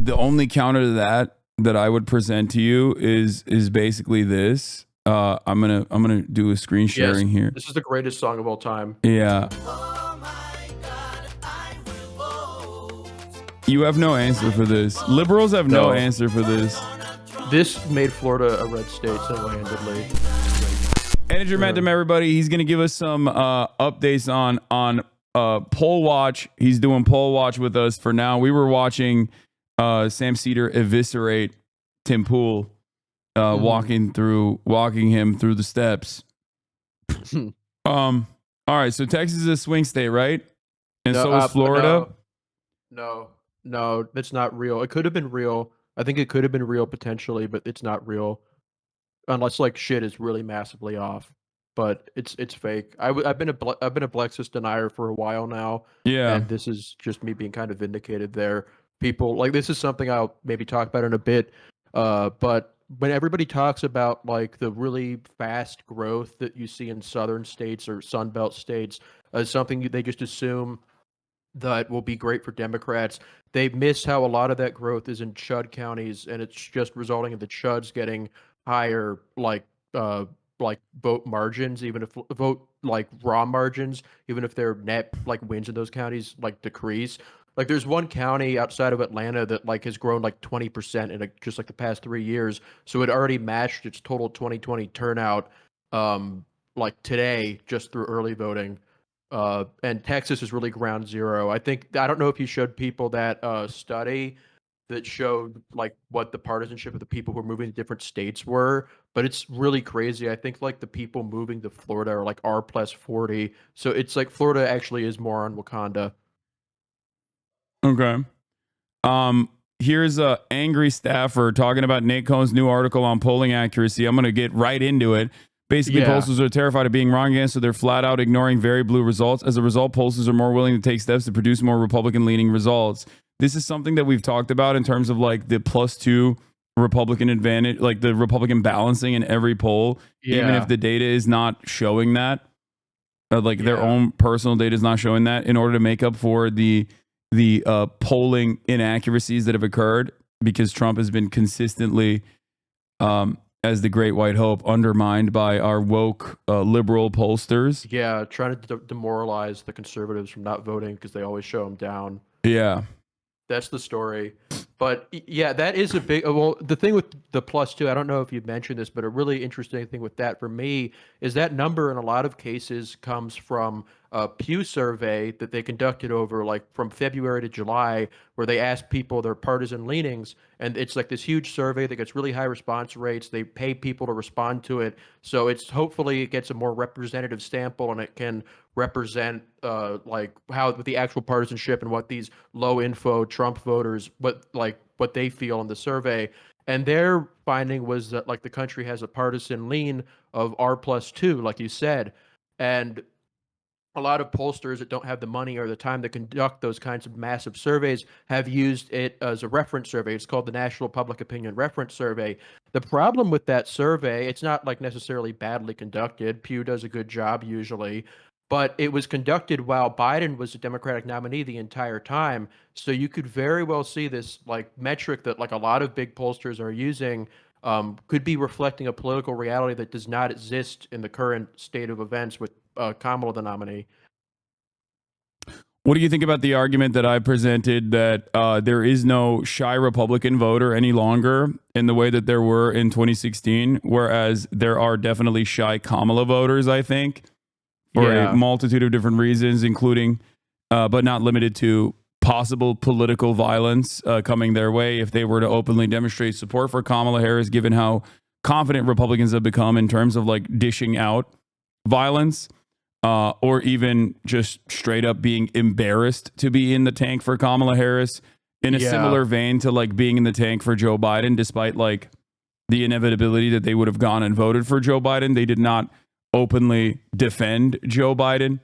the only counter to that I would present to you is basically this. I'm gonna do a screen sharing here. This is the greatest song of all time. Yeah. You have no answer for this. Liberals have no answer for this. This made Florida a red state single-handedly. Ettingermentum, everybody. He's gonna give us some updates on poll watch. He's doing poll watch with us for now. We were watching Sam Cedar eviscerate Tim Pool, walking him through the steps. All right, so Texas is a swing state, right? And so is Florida. No, that's not real. It could have been real. I think it could have been real potentially, but it's not real unless like shit is really massively off. But it's fake. I've been a Blexus denier for a while now. Yeah, and this is just me being kind of vindicated there. People like this is something I'll maybe talk about in a bit. But when everybody talks about like the really fast growth that you see in southern states or Sunbelt states as something they just assume that will be great for Democrats. They miss how a lot of that growth is in Chud counties, and it's just resulting in the Chuds getting higher, like vote margins, even if vote like raw margins, even if their net like wins in those counties like decrease. Like there's one county outside of Atlanta that like has grown like 20% in just like the past 3 years, so it already matched its total 2020 turnout, like today just through early voting. And Texas is really ground zero. I don't know if you showed people that study that showed like what the partisanship of the people who are moving to different states were, but it's really crazy. I think like the people moving to Florida are like R plus 40. So it's like Florida actually is more on Wakanda. Okay. Here's a angry staffer talking about Nate Cohn's new article on polling accuracy. I'm going to get right into it. Basically, pollsters are terrified of being wrong again, so they're flat out ignoring very blue results. As a result, pollsters are more willing to take steps to produce more Republican-leaning results. This is something that we've talked about in terms of like the +2 Republican advantage, like the Republican balancing in every poll, even if the data is not showing that, their own personal data is not showing that, in order to make up for the polling inaccuracies that have occurred because Trump has been consistently as the great white hope undermined by our woke liberal pollsters. Yeah, trying to demoralize the conservatives from not voting because they always show them down. Yeah. That's the story. But yeah, that is a big, well, the thing with the +2, I don't know if you mentioned this, but a really interesting thing with that for me is that number in a lot of cases comes from a Pew survey that they conducted over like from February to July, where they asked people their partisan leanings. And it's like this huge survey that gets really high response rates. They pay people to respond to it. So it's hopefully it gets a more representative sample and it can represent like how the actual partisanship and what these low info Trump voters, what they feel in the survey. And their finding was that like the country has a partisan lean of R+2, like you said. And a lot of pollsters that don't have the money or the time to conduct those kinds of massive surveys have used it as a reference survey. It's called the National Public Opinion Reference Survey. The problem with that survey, it's not like necessarily badly conducted. Pew does a good job usually, but it was conducted while Biden was a Democratic nominee the entire time. So you could very well see this like metric that like a lot of big pollsters are using could be reflecting a political reality that does not exist in the current state of events with Kamala the nominee. What do you think about the argument that I presented that there is no shy Republican voter any longer in the way that there were in 2016, whereas there are definitely shy Kamala voters, I think, for a multitude of different reasons, including, but not limited to, possible political violence coming their way if they were to openly demonstrate support for Kamala Harris, given how confident Republicans have become in terms of like dishing out violence. Or even just straight up being embarrassed to be in the tank for Kamala Harris, in a similar vein to like being in the tank for Joe Biden, despite like the inevitability that they would have gone and voted for Joe Biden. They did not openly defend Joe Biden.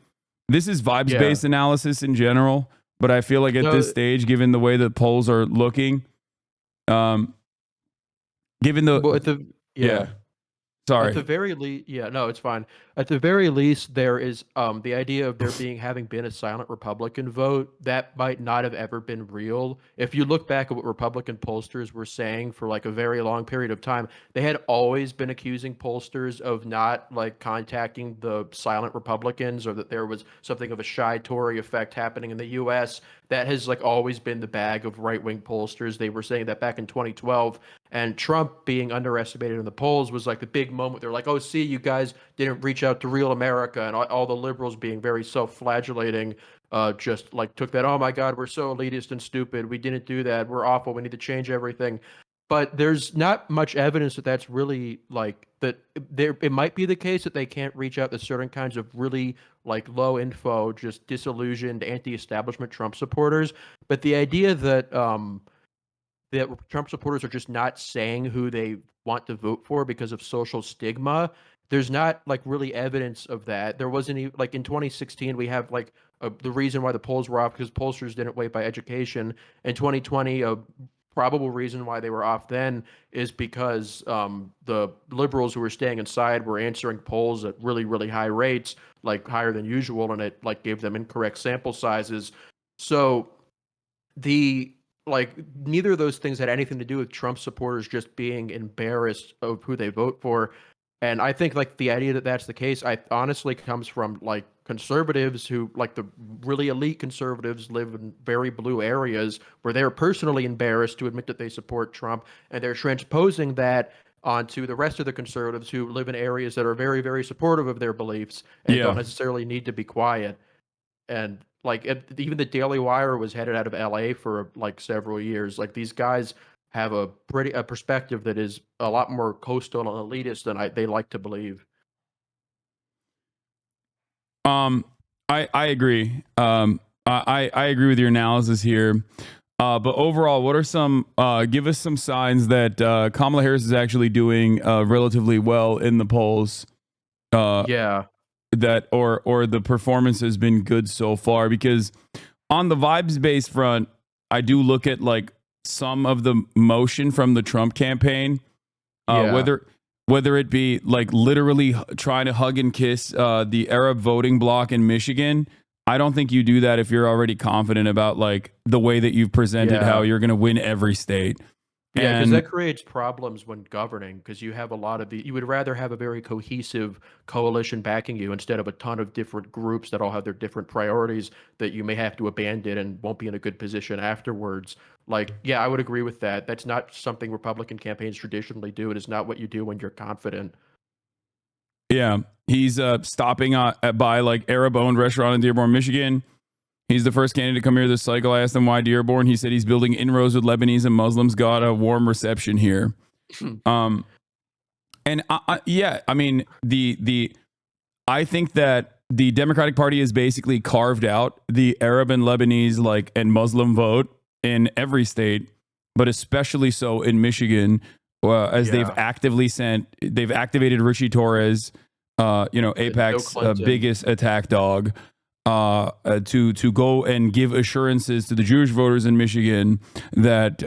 This is vibes-based analysis in general, but I feel like at this stage, given the way the polls are looking, given the... Sorry. At the very least, yeah, no, it's fine. At the very least, there is the idea of there being having been a silent Republican vote that might not have ever been real. If you look back at what Republican pollsters were saying for like a very long period of time, they had always been accusing pollsters of not like contacting the silent Republicans, or that there was something of a shy Tory effect happening in the U.S. That has like always been the bag of right-wing pollsters. They were saying that back in 2012, and Trump being underestimated in the polls was like the big moment. They're like, "Oh, see, you guys didn't reach out to real America," and all the liberals being very self-flagellating, just like took that. Oh my God, we're so elitist and stupid. We didn't do that. We're awful. We need to change everything. But there's not much evidence that that's really like that. There, it might be the case that they can't reach out to certain kinds of really like low info, just disillusioned, anti-establishment Trump supporters. But the idea that Trump supporters are just not saying who they want to vote for because of social stigma. There's not like really evidence of that. There wasn't even like in 2016 we have like the reason why the polls were off because pollsters didn't wait by education. In 2020, a probable reason why they were off then is because the liberals who were staying inside were answering polls at really really high rates, like higher than usual, and it like gave them incorrect sample sizes. So the like neither of those things had anything to do with Trump supporters just being embarrassed of who they vote for. And I think like the idea that that's the case, I honestly comes from like conservatives who like the really elite conservatives live in very blue areas where they're personally embarrassed to admit that they support Trump, and they're transposing that onto the rest of the conservatives who live in areas that are very, very supportive of their beliefs and don't Yeah. necessarily need to be quiet. And like even the Daily Wire was headed out of LA for like several years. Like these guys have a perspective that is a lot more coastal and elitist than they like to believe. Um, I agree. I agree with your analysis here. But overall, what are some give us some signs that Kamala Harris is actually doing relatively well in the polls? Yeah, That or the performance has been good so far, because on the vibes based front, I do look at like some of the motion from the Trump campaign, yeah. whether it be like literally trying to hug and kiss the Arab voting bloc in Michigan. I don't think you do that if you're already confident about like the way that you've presented how Yeah. you're going to win every state. Yeah, because And that creates problems when governing, because you have a lot of you would rather have a very cohesive coalition backing you instead of a ton of different groups that all have their different priorities that you may have to abandon and won't be in a good position afterwards. Like, yeah, I would agree with that. That's not something Republican campaigns traditionally do. It is not what you do when you're confident. yeah, he's stopping by like Arab owned restaurant in Dearborn, Michigan. He's the first candidate to come here this cycle. I asked him why Dearborn. He said he's building inroads with Lebanese and Muslims. Got a warm reception here. Um, and yeah, I mean I think that the Democratic Party has basically carved out the Arab and Lebanese like and Muslim vote in every state, but especially so in Michigan, as Yeah. they've activated Richie Torres, And Bill AIPAC's Clinton. biggest attack dog, to go and give assurances to the Jewish voters in Michigan that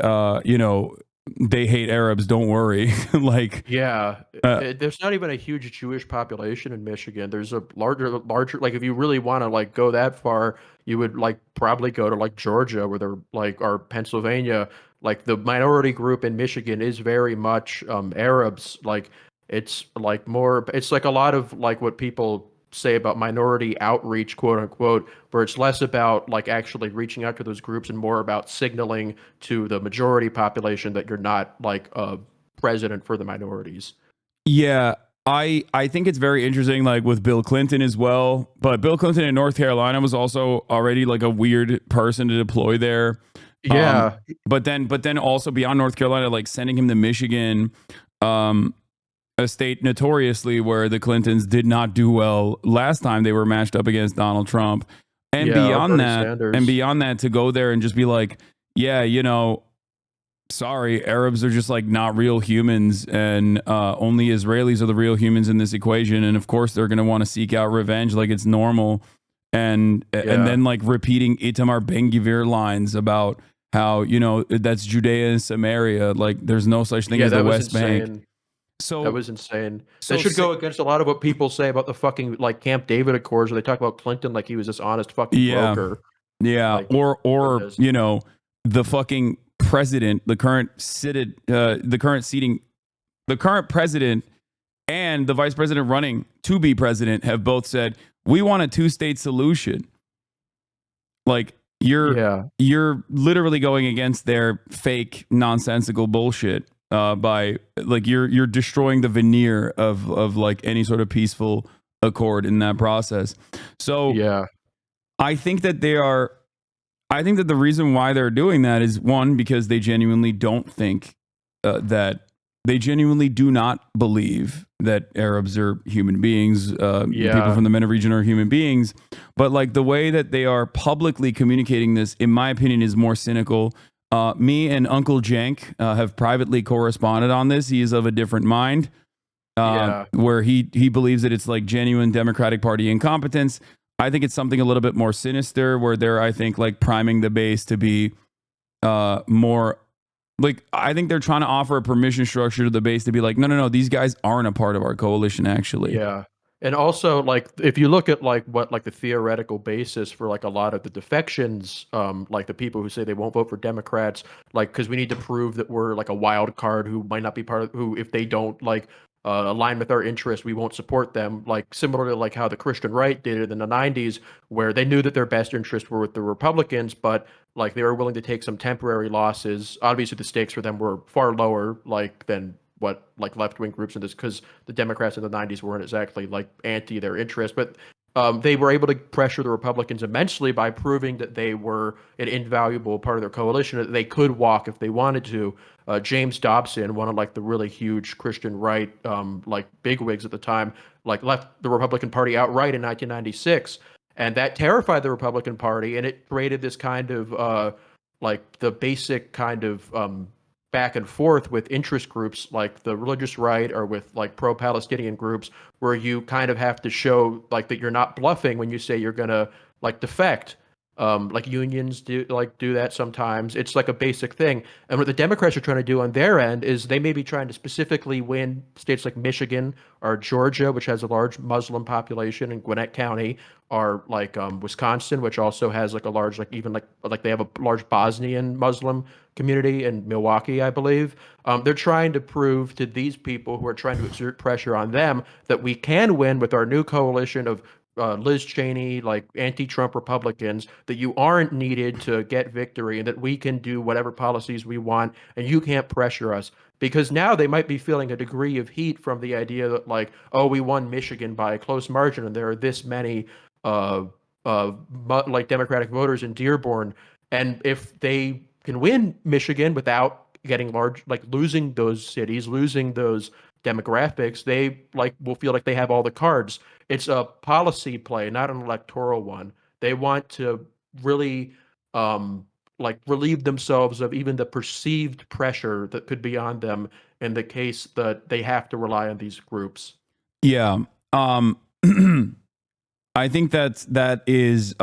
they hate Arabs. Don't worry, like. Yeah, Uh, there's not even a huge Jewish population in Michigan. There's a larger, like if you really want to like go that far, you would like probably go to like Georgia where they're like, or Pennsylvania. Like the minority group in Michigan is very much Arabs. Like it's like more, it's like a lot of like what people say about minority outreach, quote unquote, where it's less about like actually reaching out to those groups and more about signaling to the majority population that you're not like a president for the minorities. Yeah, I think it's very interesting, like with Bill Clinton as well. But Bill Clinton in North Carolina was also already like a weird person to deploy there. Um, Yeah, but then also beyond North Carolina, like sending him to Michigan, um, a state notoriously where the Clintons did not do well last time they were matched up against Donald Trump, yeah, or Bernie Sanders. beyond that, to go there and just be like, yeah, sorry, Arabs are just like not real humans, and only Israelis are the real humans in this equation. And of course, they're going to want to seek out revenge like it's normal. And Yeah, then like repeating Itamar Ben Gvir lines about how that's Judea and Samaria. Like there's no such thing yeah, as the that was West Bank. insane. That was insane. So That should go against a lot of what people say about the fucking like Camp David Accords, where they talk about Clinton like he was this honest fucking yeah, broker. yeah, Like, or goodness. you know, the fucking president, the current president and the vice president running to be president have both said we want a two-state solution. Like you're literally going against their fake nonsensical bullshit by like you're destroying the veneer of like any sort of peaceful accord in that process. So Yeah. I think that the reason why they're doing that is one, because they genuinely don't think that they genuinely do not believe that Arabs are human beings. People from the MENA region are human beings. But like the way that they are publicly communicating this, in my opinion, is more cynical. Me and Uncle Jenk have privately corresponded on this. He is of a different mind, where he believes that it's like genuine Democratic Party incompetence. I think it's something a little bit more sinister, where they're, I think, like priming the base to be more like, I think they're trying to offer a permission structure to the base to be like, no, these guys aren't a part of our coalition, actually. Yeah. And also, like, if you look at like what like the theoretical basis for like a lot of the defections, like the people who say they won't vote for Democrats, like because we need to prove that we're like a wild card who might not be part of who, if they don't like align with our interests, we won't support them. Like similar to like how the Christian right did it in the '90s, where they knew that their best interests were with the Republicans, but like they were willing to take some temporary losses. Obviously, the stakes for them were far lower, like than what like left-wing groups in this, because the Democrats in the '90s weren't exactly like anti their interest, but they were able to pressure the Republicans immensely by proving that they were an invaluable part of their coalition, that they could walk if they wanted to. James Dobson, one of like the really huge Christian right like bigwigs at the time, like left the Republican Party outright in 1996, and that terrified the Republican Party, and it created this kind of like the basic kind of back and forth with interest groups like the religious right or with like pro-Palestinian groups, where you kind of have to show like that you're not bluffing when you say you're gonna like defect. Like unions do that sometimes. It's like a basic thing. And what the Democrats are trying to do on their end is they may be trying to specifically win states like Michigan or Georgia, which has a large Muslim population, and Gwinnett County, or like Wisconsin, which also has like a large like they have a large Bosnian Muslim community in Milwaukee, I believe. They're trying to prove to these people who are trying to exert pressure on them that we can win with our new coalition of Liz Cheney, like anti-Trump Republicans, that you aren't needed to get victory, and that we can do whatever policies we want, and you can't pressure us. Because now they might be feeling a degree of heat from the idea that like, oh, we won Michigan by a close margin, and there are this many like Democratic voters in Dearborn, and if they can win Michigan without getting large, like losing those cities, losing those demographics, they like will feel like they have all the cards. It's a policy play, not an electoral one. They want to really like relieve themselves of even the perceived pressure that could be on them in the case that they have to rely on these groups. Yeah. I think that is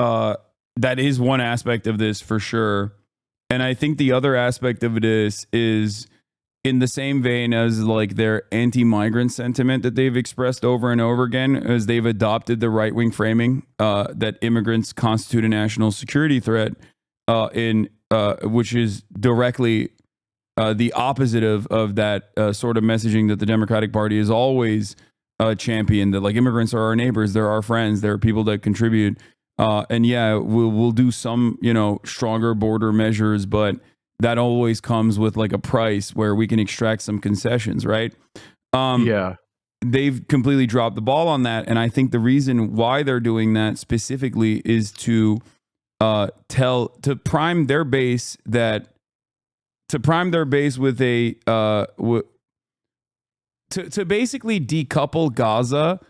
one aspect of this for sure. And I think the other aspect of this is in the same vein as like their anti-migrant sentiment that they've expressed over and over again, as they've adopted the right-wing framing that immigrants constitute a national security threat, which is directly the opposite of that sort of messaging that the Democratic Party has always championed, that like immigrants are our neighbors, they're our friends, they're people that contribute. And yeah, we'll do some, stronger border measures, but that always comes with like a price where we can extract some concessions, right? They've completely dropped the ball on that, and I think the reason why they're doing that specifically is to prime their base with a to basically decouple Gaza.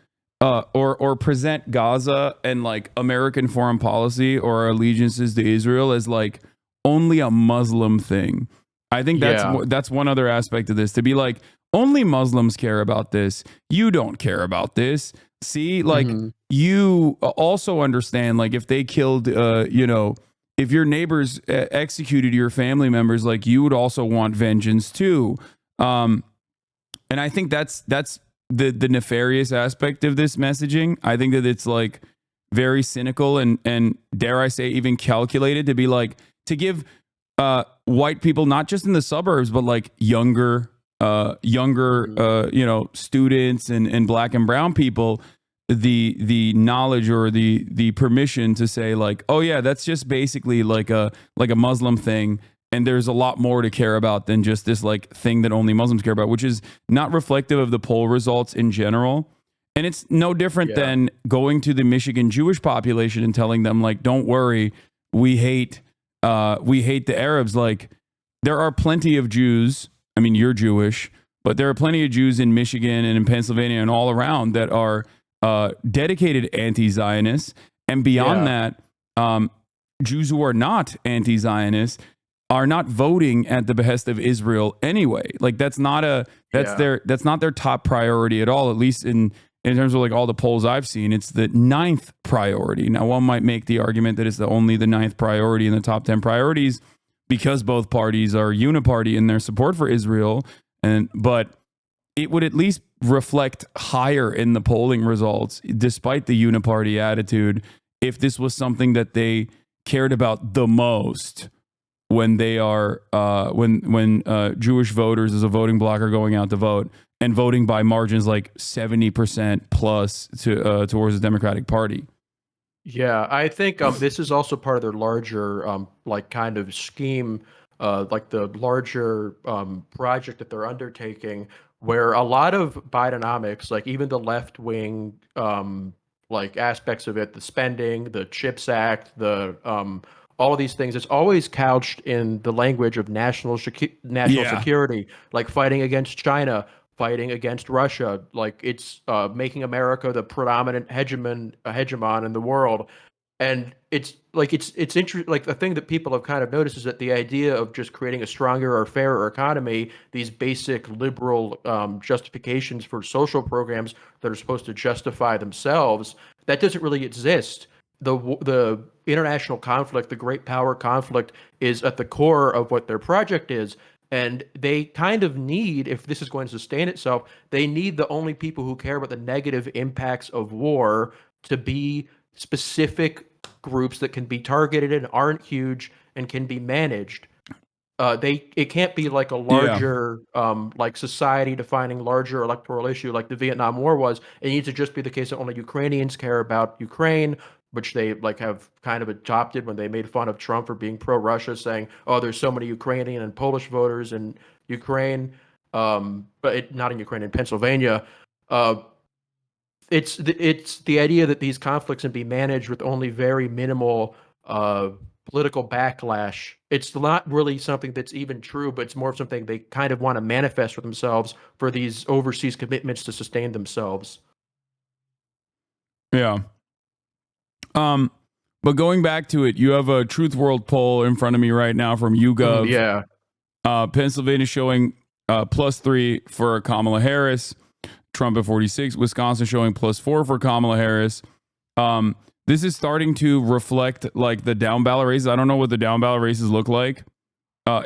Or present Gaza and like American foreign policy or our allegiances to Israel as like only a Muslim thing. I think that's one other aspect of this, to be like, only Muslims care about this. You don't care about this. See, like you also understand, like if they killed, if your neighbors executed your family members, like you would also want vengeance too. And And I think that's the nefarious aspect of this messaging. I think that it's like very cynical and dare I say even calculated to be like to give white people, not just in the suburbs, but like younger students and black and brown people, the knowledge or the permission to say like, oh yeah, that's just basically like a Muslim thing, and there's a lot more to care about than just this like thing that only Muslims care about, which is not reflective of the poll results in general. And it's no different than going to the Michigan Jewish population and telling them like, don't worry, we hate the Arabs. Like, there are plenty of Jews. I mean, you're Jewish, but there are plenty of Jews in Michigan and in Pennsylvania and all around that are dedicated anti-Zionists. And beyond that, Jews who are not anti-Zionist are not voting at the behest of Israel anyway. Like, that's not their top priority at all, at least in terms of like all the polls I've seen. It's the 9th priority. Now, one might make the argument that it's only the 9th priority in the top 10 priorities because both parties are uniparty in their support for Israel. But it would at least reflect higher in the polling results, despite the uniparty attitude, if this was something that they cared about the most when they are when Jewish voters as a voting bloc are going out to vote and voting by margins like 70% plus towards the Democratic Party. Yeah, I think this is also part of their larger like kind of scheme, like the larger project that they're undertaking, where a lot of Bidenomics, like even the left wing like aspects of it, the spending, the CHIPS Act, the all of these things, it's always couched in the language of national security, like fighting against China, fighting against Russia, like it's making America the predominant hegemon in the world. And it's like it's interesting. Like the thing that people have kind of noticed is that the idea of just creating a stronger or fairer economy, these basic liberal justifications for social programs that are supposed to justify themselves, that doesn't really exist. The international conflict, the great power conflict, is at the core of what their project is. And they kind of need, if this is going to sustain itself, they need the only people who care about the negative impacts of war to be specific groups that can be targeted and aren't huge and can be managed. It can't be like a larger like society defining larger electoral issue like the Vietnam War was. It needs to just be the case that only Ukrainians care about Ukraine, which they like have kind of adopted when they made fun of Trump for being pro-Russia, saying, "Oh, there's so many Ukrainian and Polish voters in Ukraine," not in Ukraine, in Pennsylvania. It's the idea that these conflicts can be managed with only very minimal political backlash. It's not really something that's even true, but it's more of something they kind of want to manifest for themselves for these overseas commitments to sustain themselves. Yeah. But going back to it, you have a Truth World poll in front of me right now from YouGov. Pennsylvania showing +3 for Kamala Harris, Trump at 46, Wisconsin showing +4 for Kamala Harris. This is starting to reflect like the down ballot races. I don't know what the down ballot races look like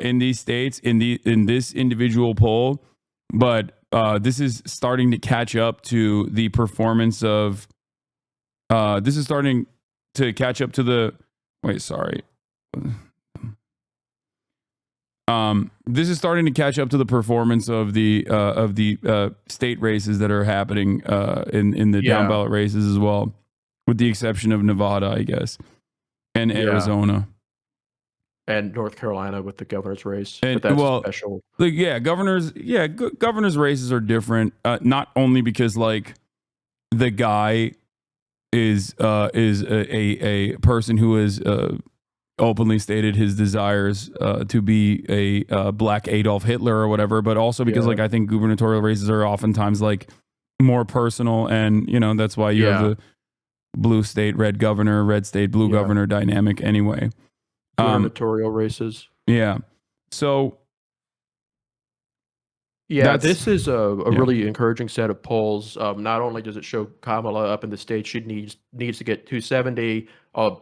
in these states in this individual poll, but this is starting to catch up to the performance of. This is starting to catch up to the. Wait, sorry. This is starting to catch up to the performance of the state races that are happening in the down ballot races as well, with the exception of Nevada, I guess, and Arizona. And North Carolina with the governor's race. And, but that's special. Like, governor's races are different, not only because like the guy is a person who is openly stated his desires to be a black Adolf Hitler or whatever, but also because like I think gubernatorial races are oftentimes like more personal, and that's why you have the blue state, red governor, red state, blue governor dynamic anyway. Gubernatorial races. Yeah. So this is a really encouraging set of polls. Not only does it show Kamala up in the state she needs to get 270,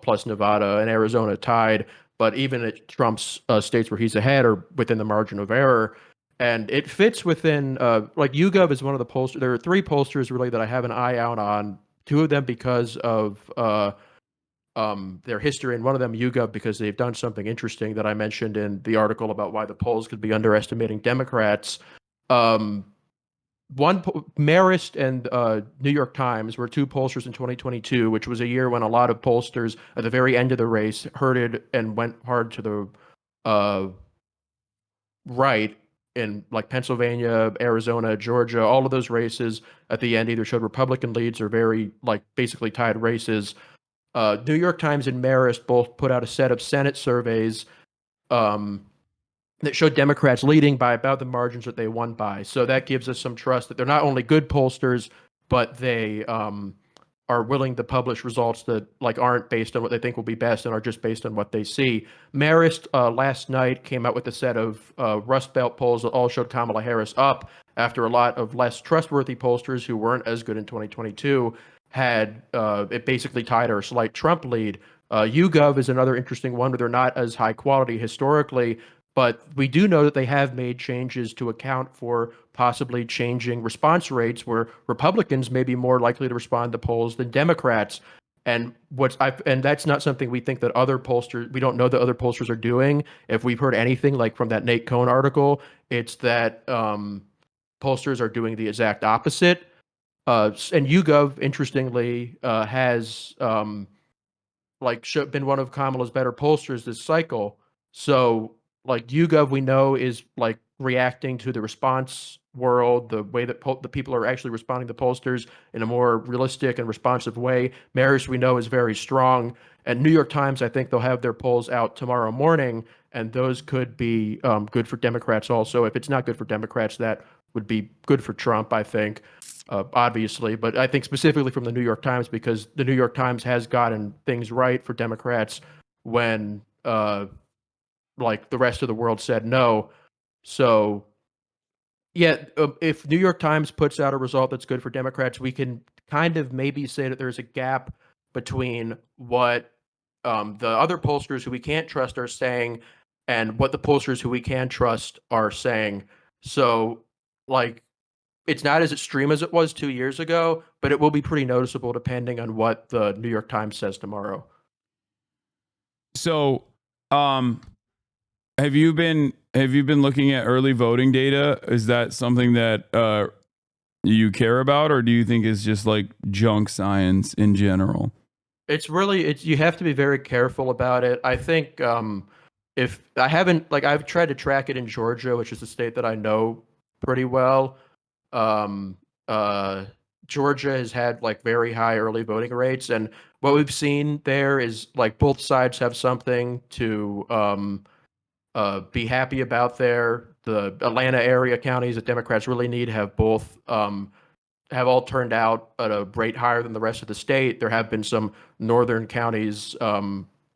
plus Nevada and Arizona tied, but even at Trump's states where he's ahead or within the margin of error, And it fits within like YouGov is one of the pollsters. There are three pollsters really that I have an eye out on. Two of them because of their history, and one of them YouGov because they've done something interesting that I mentioned in the article about why the polls could be underestimating Democrats. Um, Marist and New York Times were two pollsters in 2022, which was a year when a lot of pollsters at the very end of the race herded and went hard to the uh, right in like Pennsylvania, Arizona, Georgia. All of those races at the end either showed Republican leads or very like basically tied races. New York Times and Marist both put out a set of Senate surveys um, that showed Democrats leading by about the margins that they won by. So that gives us some trust that they're not only good pollsters, but they are willing to publish results that like aren't based on what they think will be best and are just based on what they see. Marist last night came out with a set of Rust Belt polls that all showed Kamala Harris up after a lot of less trustworthy pollsters who weren't as good in 2022 had it basically tied or a slight Trump lead. YouGov is another interesting one where they're not as high quality historically, but we do know that they have made changes to account for possibly changing response rates where Republicans may be more likely to respond to polls than Democrats. And that's not something we think that other pollsters, we don't know that other pollsters are doing. If we've heard anything like from that Nate Cohn article, it's that pollsters are doing the exact opposite. And YouGov, interestingly, has been one of Kamala's better pollsters this cycle. So like YouGov, we know is like reacting to the response world, the way that the people are actually responding to pollsters in a more realistic and responsive way. Marist, we know, is very strong. And New York Times, I think they'll have their polls out tomorrow morning, and those could be good for Democrats also. If it's not good for Democrats, that would be good for Trump, I think, obviously. But I think specifically from the New York Times, because the New York Times has gotten things right for Democrats when like the rest of the world said no. So yeah, if New York Times puts out a result that's good for Democrats, we can kind of maybe say that there's a gap between what the other pollsters who we can't trust are saying and what the pollsters who we can trust are saying. So, like, it's not as extreme as it was 2 years ago, but it will be pretty noticeable depending on what the New York Times says tomorrow. So, um, have you been looking at early voting data? Is that something that you care about, or do you think it's just like junk science in general? It's you have to be very careful about it. I think if I haven't like I've tried to track it in Georgia, which is a state that I know pretty well. Um, uh, Georgia has had like very high early voting rates, and what we've seen there is like both sides have something to be happy about there. The Atlanta area counties that Democrats really need have both have all turned out at a rate higher than the rest of the state. There have been some northern counties,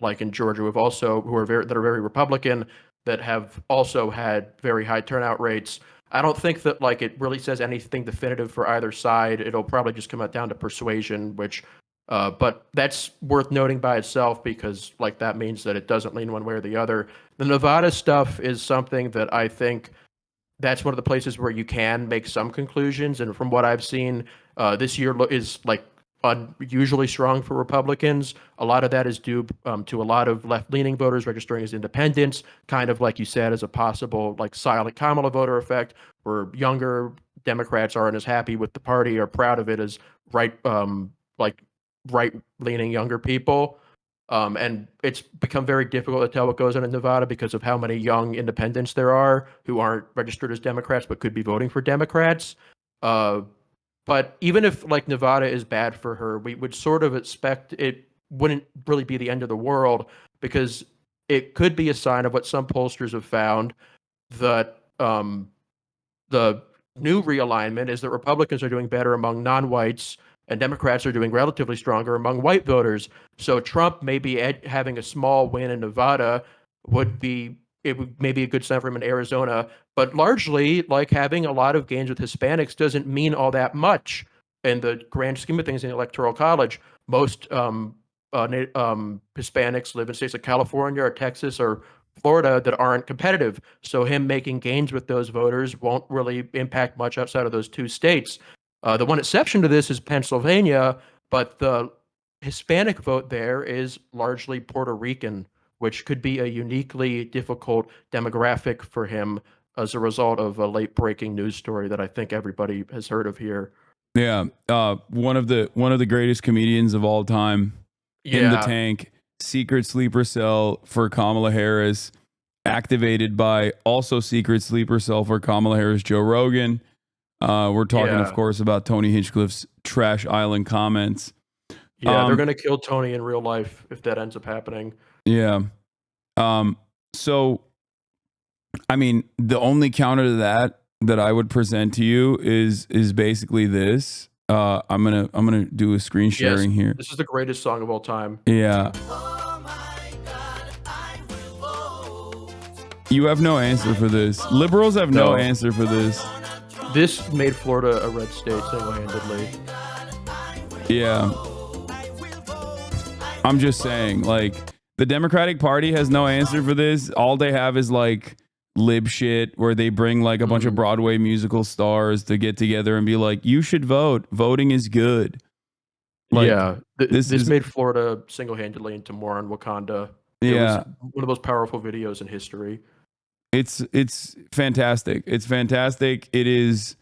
like in Georgia, who are very Republican, that have also had very high turnout rates. I don't think that like it really says anything definitive for either side. It'll probably just come out down to persuasion, which, but that's worth noting by itself because like that means that it doesn't lean one way or the other. The Nevada stuff is something that I think that's one of the places where you can make some conclusions. And from what I've seen, this year is like unusually strong for Republicans. A lot of that is due to a lot of left-leaning voters registering as independents, kind of like you said, as a possible like silent Kamala voter effect, where younger Democrats aren't as happy with the party or proud of it as right, like right-leaning younger people. And it's become very difficult to tell what goes on in Nevada because of how many young independents there are who aren't registered as Democrats but could be voting for Democrats. Uh, but even if like Nevada is bad for her, we would sort of expect it wouldn't really be the end of the world because it could be a sign of what some pollsters have found that the new realignment is that Republicans are doing better among non-whites and Democrats are doing relatively stronger among white voters. So Trump maybe having a small win in Nevada would be it would maybe a good sign for him in Arizona, but largely like having a lot of gains with Hispanics doesn't mean all that much in the grand scheme of things in the Electoral College. Most Hispanics live in states like California or Texas or Florida that aren't competitive. So him making gains with those voters won't really impact much outside of those 2 states. The one exception to this is Pennsylvania, but the Hispanic vote there is largely Puerto Rican, which could be a uniquely difficult demographic for him as a result of a late breaking news story that I think everybody has heard of here. Yeah, one of the greatest comedians of all time, in the Yeah, tank, secret sleeper cell for Kamala Harris, activated by also secret sleeper cell for Kamala Harris, Joe Rogan. We're talking, of yeah, course, about Tony Hinchcliffe's Trash Island comments. yeah. They're Um, gonna kill Tony in real life if that ends up happening. yeah. So, I mean, the only counter to that I would present to you is basically this. I'm gonna do a screen Yes, sharing here. this is the greatest song of all time. Yeah. You have no answer for this. Liberals have no No, answer for this. this made Florida a red state single-handedly. Yeah. I'm just saying, like, the Democratic Party has no answer for this. All they have is like lib shit where they bring like a bunch of Broadway musical stars to get together and be like, you should vote. Voting is good. Like, Yeah, this this is, made Florida single-handedly into more on Wakanda. It was yeah, one of the most powerful videos in history. it's fantastic. It's fantastic. It is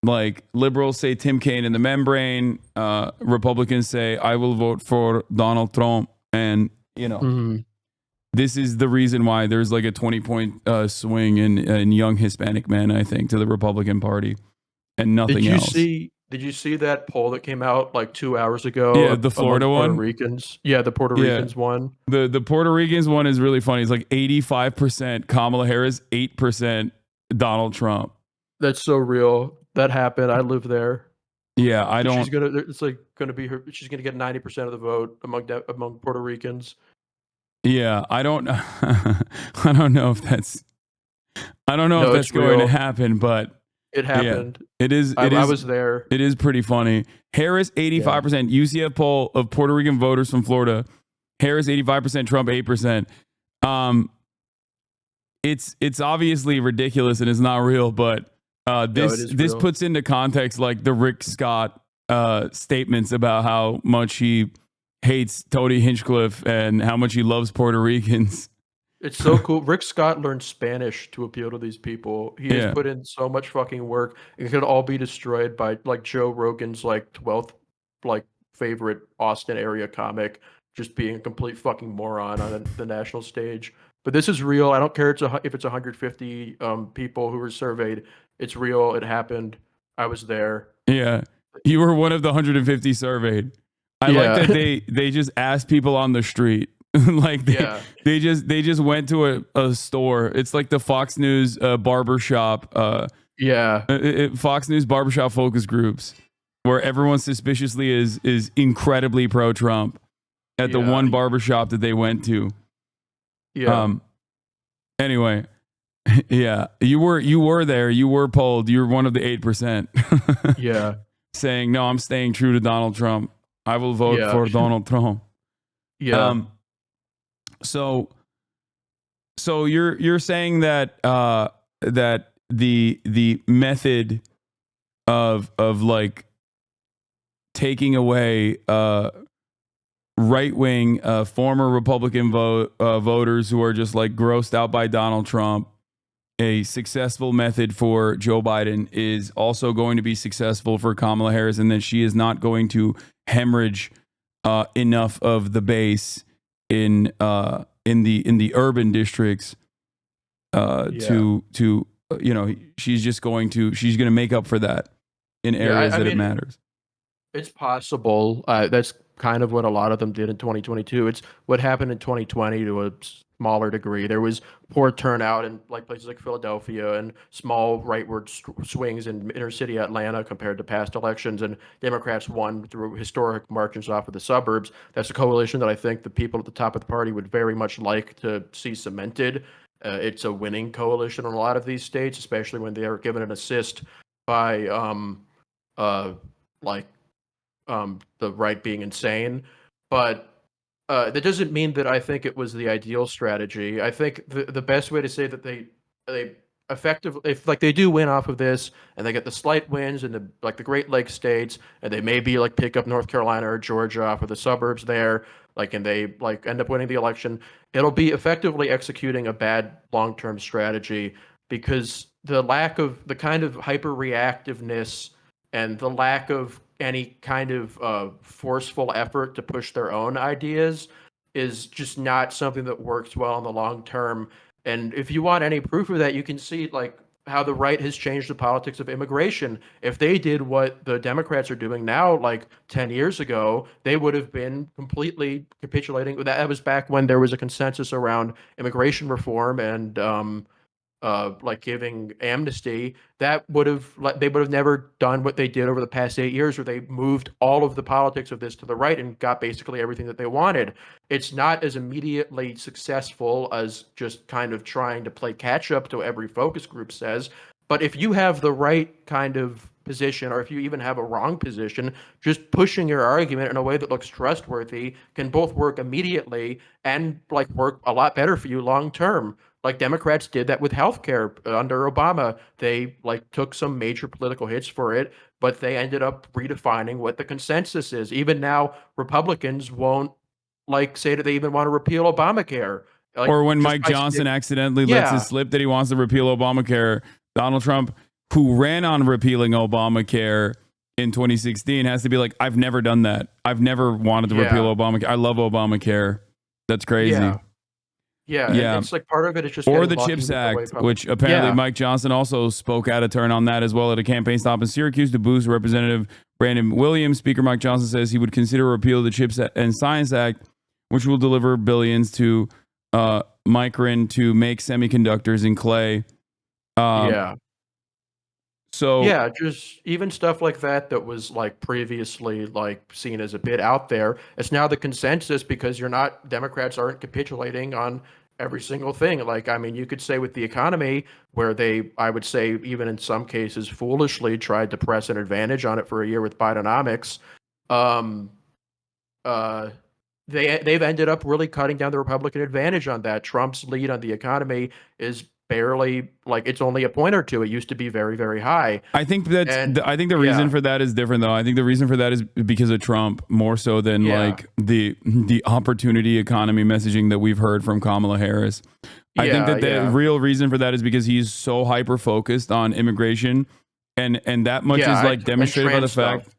like liberals say Tim Kaine in the membrane. Republicans say I will vote for Donald Trump. And, you know, Mhm. this is the reason why there's like a 20-point swing in young Hispanic men, I think, to the Republican Party and nothing else. Did you see that poll that came out like 2 hours ago Yeah, the among Florida Puerto one. Ricans? Yeah, the Puerto Yeah. Ricans won. The Puerto Ricans one is really funny. It's like 85% Kamala Harris, 8% Donald Trump. That's so real. That happened. I live there. Yeah, I She's don't. gonna. It's like gonna be her. She's gonna get 90% of the vote among Puerto Ricans. Yeah, I don't. I don't know if that's. I don't know if No, that's it's going to real. happen, but It yeah, happened. it is. I, It I is. was there. It is pretty funny. Harris Yeah. 85%. UCF poll of Puerto Rican voters from Florida. Harris 85%. Trump 8%. Um, it's obviously ridiculous and it's not real, but No, it this is this real. puts into context like the Rick Scott statements about how much he hates Tony Hinchcliffe and how much he loves Puerto Ricans. It's so cool. Rick Scott learned Spanish to appeal to these people. He has Yeah, put in so much fucking work. It could all be destroyed by like Joe Rogan's like 12th like favorite Austin area comic just being a complete fucking moron on the national stage. But this is real. I don't care if it's 150 people who were surveyed. It's real. It happened. I was there. yeah. You were one of the 150 surveyed. I like Yeah. that they just asked people on the street. Like Yeah. they just went to a store. It's like the Fox News barbershop Yeah. Fox News barbershop focus groups where everyone suspiciously is incredibly pro Trump at the Yeah. one barbershop that they went to. Yeah. Anyway, yeah, you were there. You were polled. You were one of the 8% Yeah. saying, "No, I'm staying true to Donald Trump. I will vote Yeah. for Donald Trump." Yeah. So you're saying that that the method of like taking away right wing former Republican voters who are just like grossed out by Donald Trump, a successful method for Joe Biden is also going to be successful for Kamala Harris, and that she is not going to hemorrhage enough of the base in the urban districts Yeah. to you know, she's going to make up for that in Yeah. areas I that it mean, matters. it's possible. That's kind of what a lot of them did in 2022. It's what happened in 2020 to a smaller degree. There was poor turnout in like places like Philadelphia and small rightward swings in inner city Atlanta compared to past elections, and Democrats won through historic margins off of the suburbs. That's a coalition that I think the people at the top of the party would very much like to see cemented. It's a winning coalition in a lot of these states, especially when they are given an assist by uh, like the right being insane. But That doesn't mean that I think it was the ideal strategy. I think the best way to say that they effectively, if like they do win off of this and they get the slight wins in the Great Lakes states, and they maybe like pick up North Carolina or Georgia off of the suburbs there, like, and they like end up winning the election, it'll be effectively executing a bad long-term strategy, because the lack of the kind of hyper reactiveness and the lack of any kind of forceful effort to push their own ideas is just not something that works well in the long term. And if you want any proof of that, you can see like how the right has changed the politics of immigration. If they did what the Democrats are doing now, like 10 years ago, they would have been completely capitulating. That was back when there was a consensus around immigration reform and like giving amnesty. That would have they would have never done what they did over the past 8 years, where they moved all of the politics of this to the right and got basically everything that they wanted. It's not as immediately successful as just kind of trying to play catch up to every focus group says. But if you have the right kind of position, or if you even have a wrong position, just pushing your argument in a way that looks trustworthy can both work immediately and like work a lot better for you long term. Like Democrats did that with healthcare under Obama. They like took some major political hits for it, but they ended up redefining what the consensus is. Even now, Republicans won't like say that they even want to repeal Obamacare. Like Or when just Mike by Johnson accidentally lets it yeah, slip that he wants to repeal Obamacare, Donald Trump, who ran on repealing Obamacare in 2016, has to be like, I've never done that. I've never wanted to repeal yeah, Obamacare. I love Obamacare. That's crazy. yeah, yeah. And Yeah. it's like part of it is just Or getting the lucky CHIPS with the way Act, which Republicans. apparently Yeah, Mike Johnson also spoke out of turn on that as well at a campaign stop in Syracuse to boost Representative Brandon Williams. Speaker Mike Johnson says he would consider repeal of the CHIPS and Science Act, which will deliver billions to Micron to make semiconductors in clay. yeah. So Yeah, just even stuff like that that was like previously like seen as a bit out there. It's now the consensus because you're not Democrats aren't capitulating on every single thing. Like, I mean, you could say with the economy, where they, I would say, even in some cases, foolishly tried to press an advantage on it for a year with Bidenomics. Um, uh, they've ended up really cutting down the Republican advantage on that. Trump's lead on the economy is barely like it's only a point or two. It used to be very, very high. I think And I think the reason yeah, for that is different though. I think the reason for that is because of Trump more so than yeah, like the opportunity economy messaging that we've heard from Kamala Harris. I think yeah, that the yeah, real reason for that is because he's so hyper focused on immigration, and that much is yeah, like and demonstrated by the trans stuff. fact,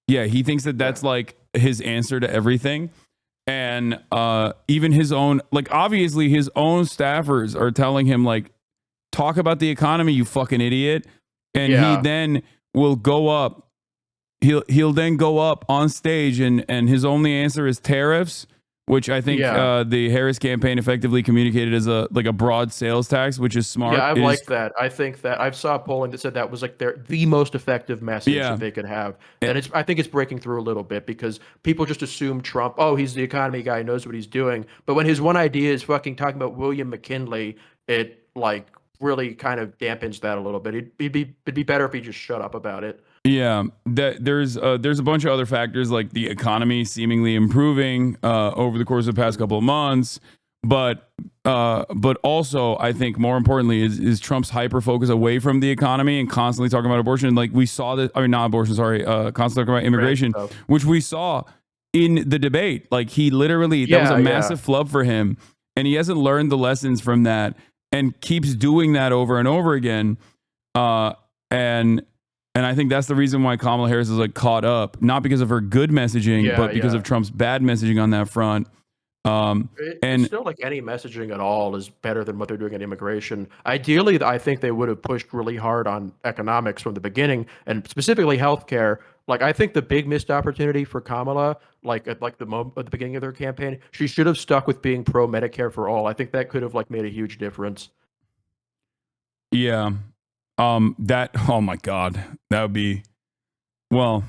yeah, he thinks that Yeah, that's like his answer to everything. And even his own, like, obviously his own staffers are telling him like, talk about the economy, you fucking idiot. And he yeah, then will go up. He'll then go up on stage, and his only answer is tariffs, which I think yeah, the Harris campaign effectively communicated as a like a broad sales tax, which is yeah. smart. I It is, like that. I think that I've saw polling that said that was like the most effective message yeah. that they could have, Eh, and it's I think it's breaking through a little bit because people just assume Trump. Oh, he's the economy guy, knows what he's doing. But when his one idea is fucking talking about William McKinley, it like really kind of dampens that a little bit. It'd be better if he just shut up about it. Yeah, that there's a bunch of other factors like the economy seemingly improving over the course of the past couple of months, but also I think more importantly is Trump's hyper focus away from the economy and constantly talking about abortion. Like we saw that, I mean not abortion, sorry, constantly talking about Trans immigration, stuff. which we saw in the debate. Like he literally, that was a Yeah, yeah. massive flub for him, and he hasn't learned the lessons from that and keeps doing that over and over again. Uh, and and I think that's the reason why Kamala Harris is like caught up, not because of her good messaging, Yeah, but because yeah. of Trump's bad messaging on that front. It's And still like any messaging at all is better than what they're doing in immigration. Ideally, I think they would have pushed really hard on economics from the beginning, and specifically healthcare. Like, I think the big missed opportunity for Kamala, like at the beginning of their campaign, she should have stuck with being pro Medicare for all. I think that could have like made a huge difference. yeah, that, oh my God, that would be, well,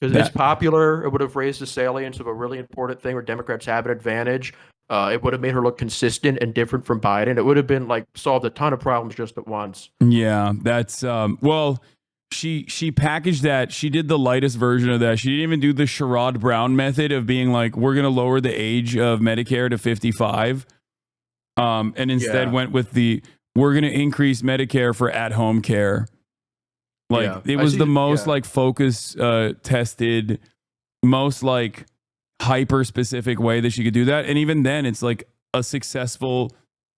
Because it's that, popular, it would have raised the salience of a really important thing where Democrats have an advantage. It would have made her look consistent and different from Biden. It would have been like solved a ton of problems just at once. yeah, that's, well, she packaged that. She did the lightest version of that. She didn't even do the Sherrod Brown method of being like, we're going to lower the age of Medicare to 55. And instead went with we're going to increase Medicare for at-home care. Like it was the most like focus tested, most like hyper specific way that she could do that. And even then it's like a successful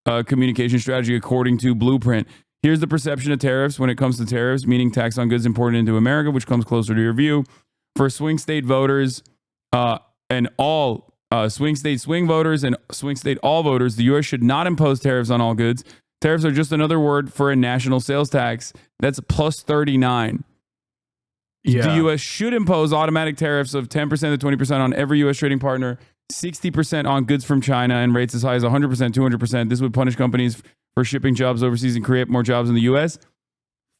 communication strategy according to Blueprint. Here's the perception of tariffs when it comes to tariffs, meaning tax on goods imported into America, which comes closer to your view. For swing state voters and all swing state swing voters and swing state all voters, the U.S. should not impose tariffs on all goods. Tariffs are just another word for a national sales tax. That's plus 39. Yeah. The U.S. should impose automatic tariffs of 10% to 20% on every U.S. trading partner, 60% on goods from China, and rates as high as 100%, 200%. This would punish companies for shipping jobs overseas and create more jobs in the U.S.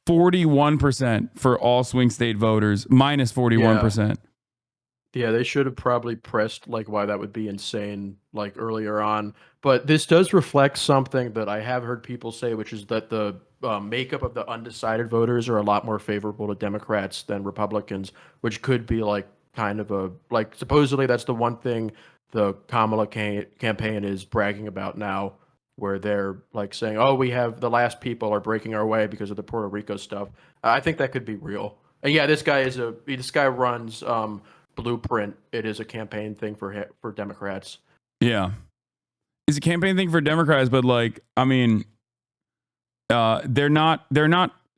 41% for all swing state voters, minus 41%. Yeah, they should have probably pressed like why that would be insane like earlier on. But this does reflect something that I have heard people say, which is that the makeup of the undecided voters are a lot more favorable to Democrats than Republicans, which could be like kind of a like supposedly that's the one thing the Kamala campaign is bragging about now, where they're like saying, "Oh, we have the last people are breaking our way because of the Puerto Rico stuff." I think that could be real. And yeah, this guy runs Blueprint. It is a campaign thing for Democrats. Yeah, it's a campaign thing for Democrats, but like, I mean, they're not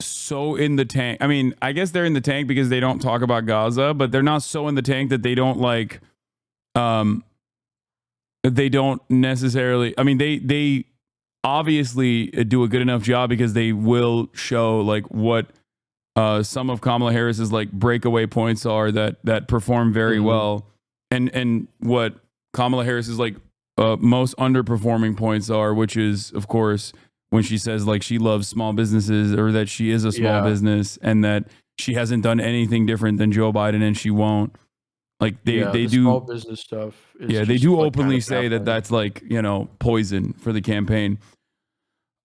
so in the tank. I mean, I guess they're in the tank because they don't talk about Gaza, but they're not so in the tank that they don't like. They don't necessarily. I mean, they obviously do a good enough job because they will show like what some of Kamala Harris's like breakaway points are that perform very well, and what Kamala Harris's like most underperforming points are, which is of course when she says like she loves small businesses or that she is a small business and that she hasn't done anything different than Joe Biden and she won't. Like they do small business stuff. They do like openly say that that's like, you know, poison for the campaign.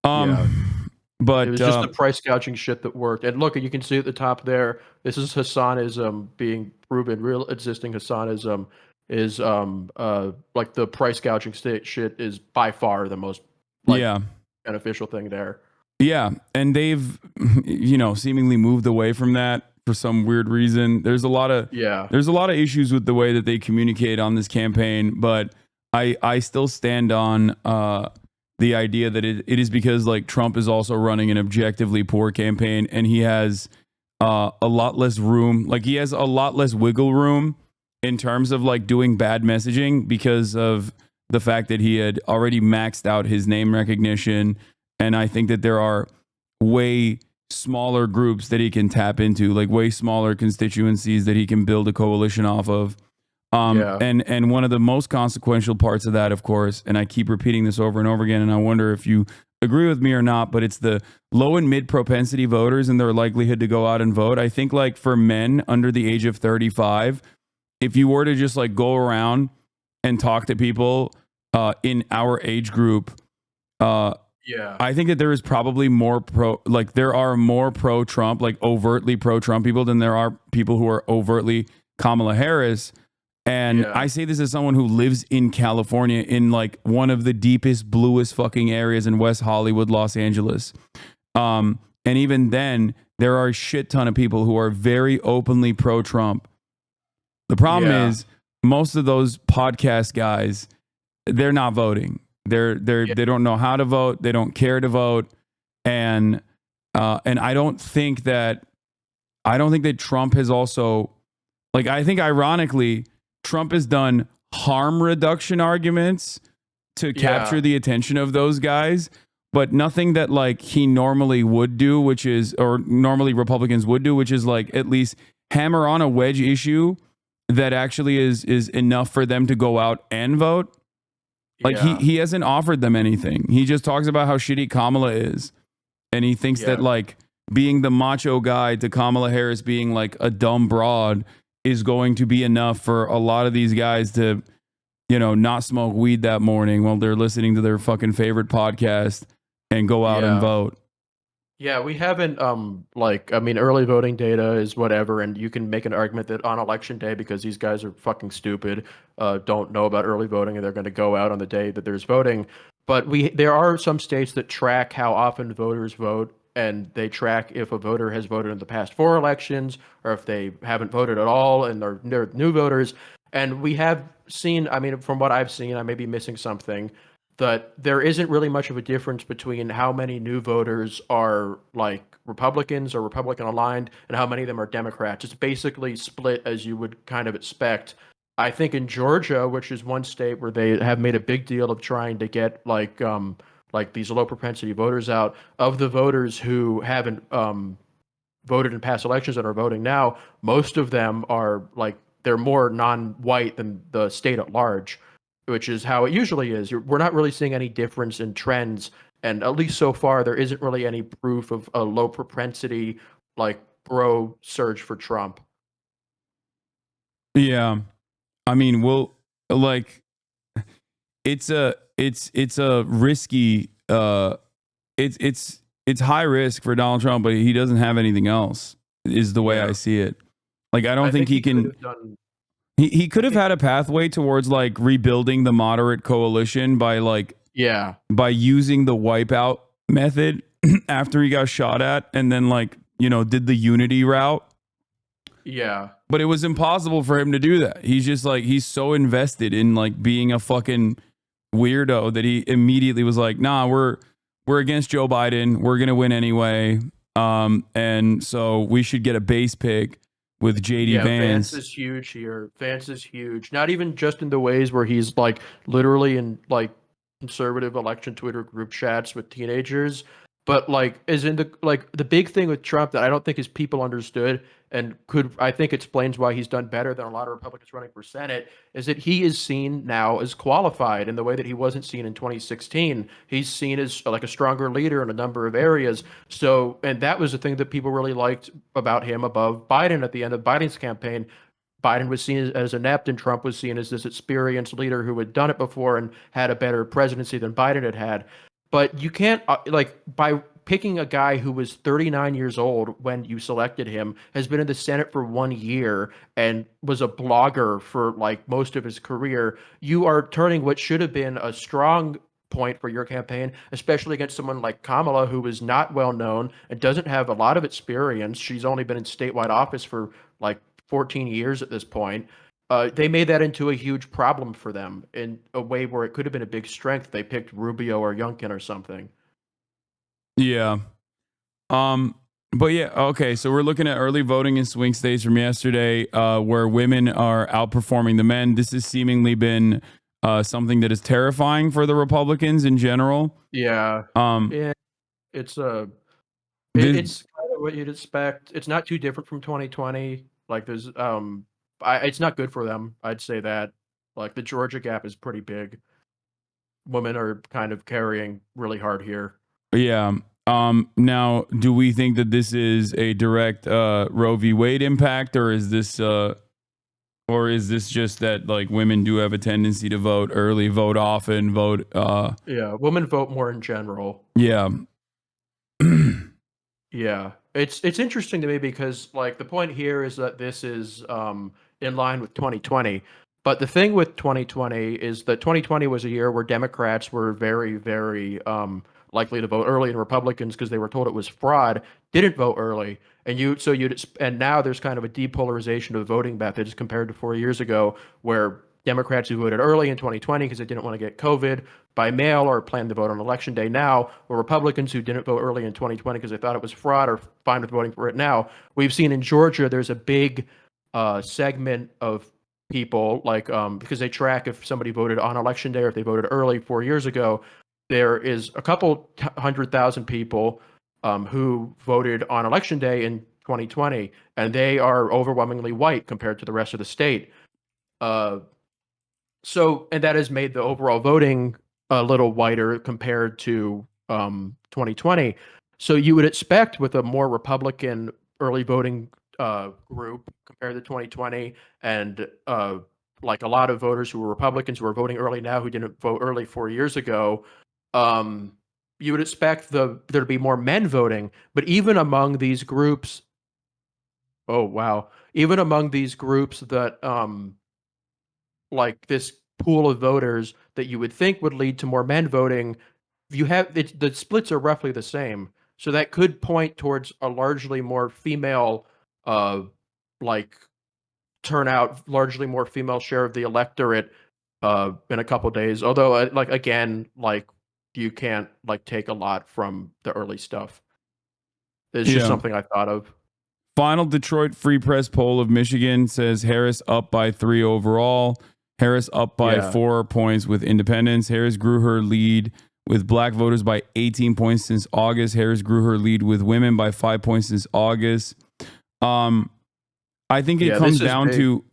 But it was just the price gouging shit that worked. And look, you can see at the top there, this is Hasanism being proven. Real existing Hasanism is like the price gouging shit is by far the most beneficial thing there. Yeah, and they've seemingly moved away from that for some weird reason. There's a lot of issues with the way that they communicate on this campaign, but I still stand on the idea that it is because like Trump is also running an objectively poor campaign and he has a lot less room. Like he has a lot less wiggle room in terms of like doing bad messaging because of the fact that he had already maxed out his name recognition. And I think that there are way smaller groups that he can tap into, like way smaller constituencies that he can build a coalition off of. And one of the most consequential parts of that, of course, and I keep repeating this over and over again, and I wonder if you agree with me or not, but it's the low and mid propensity voters and their likelihood to go out and vote. I think like for men under the age of 35, if you were to just like go around and talk to people in our age group, I think that there is probably there are more pro-Trump, like overtly pro-Trump people than there are people who are overtly Kamala Harris. And I say this as someone who lives in California in like one of the deepest, bluest fucking areas in West Hollywood, Los Angeles. And even then, there are a shit ton of people who are very openly pro-Trump. The problem is most of those podcast guys, they're not voting. They don't know how to vote. They don't care to vote. And I don't think that Trump has also, like, I think ironically, Trump has done harm reduction arguments to capture the attention of those guys, but nothing that like he normally would do, or normally Republicans would do, which is like at least hammer on a wedge issue that actually is enough for them to go out and vote. Like he hasn't offered them anything. He just talks about how shitty Kamala is. And he thinks that like being the macho guy to Kamala Harris being like a dumb broad is going to be enough for a lot of these guys to, not smoke weed that morning while they're listening to their fucking favorite podcast and go out and vote. Yeah, we haven't like I mean early voting data is whatever, and you can make an argument that on election day because these guys are fucking stupid, don't know about early voting and they're going to go out on the day that there's voting. But there are some states that track how often voters vote, and they track if a voter has voted in the past 4 elections or if they haven't voted at all and they're new voters. And we have seen, I mean, from what I've seen, I may be missing something, that there isn't really much of a difference between how many new voters are like Republicans or Republican aligned and how many of them are Democrats. It's basically split as you would kind of expect. I think in Georgia, which is one state where they have made a big deal of trying to get like these low propensity voters out, of the voters who haven't voted in past elections and are voting now, most of them are like they're more non-white than the state at large, which is how it usually is. We're not really seeing any difference in trends, and at least so far, there isn't really any proof of a low propensity like bro surge for Trump. Yeah. I mean, we'll like it's a risky it's high risk for Donald Trump, but he doesn't have anything else is the way I Yeah, see it. Like I don't I think think he he could can have done. he I could have think, had a pathway towards like rebuilding the moderate coalition by yeah, using the wipeout method after he got shot at and then like, did the unity route. yeah, But it was impossible for him to do that. He's just like he's so invested in like being a fucking weirdo that he immediately was like, "Nah, we're against Joe Biden. We're gonna win anyway. And so we should get a base pick with JD yeah. Vance Vance." is huge here. Vance is huge. Not even just in the ways where he's like literally in like conservative election Twitter group chats with teenagers, but like is in the big thing with Trump that I don't think his people understood and could I think explains why he's done better than a lot of Republicans running for Senate is that he is seen now as qualified in the way that he wasn't seen in 2016. He's seen as like a stronger leader in a number of areas. So, and that was the thing that people really liked about him above Biden at the end of Biden's campaign. Biden was seen as inept, and Trump was seen as this experienced leader who had done it before and had a better presidency than Biden had had. But you can't, like, by picking a guy who was 39 years old when you selected him, has been in the Senate for 1 year, and was a blogger for like most of his career, you are turning what should have been a strong point for your campaign, especially against someone like Kamala, who is not well known and doesn't have a lot of experience. She's only been in statewide office for like 14 years at this point. They made that into a huge problem for them in a way where it could have been a big strength. They picked Rubio or Youngkin or something. Yeah. Um, but yeah, okay. So we're looking at early voting in swing states from yesterday, where women are outperforming the men. This has seemingly been something that is terrifying for the Republicans in general. Yeah, Um, yeah, it's this, it's kind of what you'd expect. It's not too different from 2020. Like there's it's not good for them. I'd say that. Like the Georgia gap is pretty big. Women are kind of carrying really hard here. yeah. Now, do we think that this is a direct Roe v. Wade impact, or is this just that like women do have a tendency to vote early, vote often, vote? Yeah, women vote more in general. Yeah. Yeah. It's interesting to me because like the point here is that this is in line with 2020. But the thing with 2020 is that 2020 was a year where Democrats were very, very likely to vote early, and Republicans, because they were told it was fraud, didn't vote early. And now there's kind of a depolarization of voting methods compared to 4 years ago, where Democrats who voted early in 2020 because they didn't want to get COVID by mail or planned to vote on election day now, or Republicans who didn't vote early in 2020 because they thought it was fraud or fine with voting for it now. We've seen in Georgia there's a big segment of people like because they track if somebody voted on election day or if they voted early 4 years ago. There is a couple 100,000 people who voted on election day in 2020, and they are overwhelmingly white compared to the rest of the state. Uh, and that has made the overall voting a little whiter compared to 2020. So you would expect with a more Republican early voting group compared to 2020, and like a lot of voters who were Republicans who are voting early now who didn't vote early 4 years ago, um, you would expect there to be more men voting, but even among these groups, oh wow, even among these groups that like this pool of voters that you would think would lead to more men voting, the splits are roughly the same. So that could point towards a largely more female, uh, like turnout, largely more female share of the electorate, in a couple days. Although, like again, like you can't like take a lot from the early stuff. It's just Yeah. something I thought of. Final Detroit Free Press poll of Michigan says Harris up by 3 overall. Harris up by Yeah. 4 points with independents. Harris grew her lead with black voters by 18 points since August. Harris grew her lead with women by 5 points since August. I think it Yeah, comes this is down big. to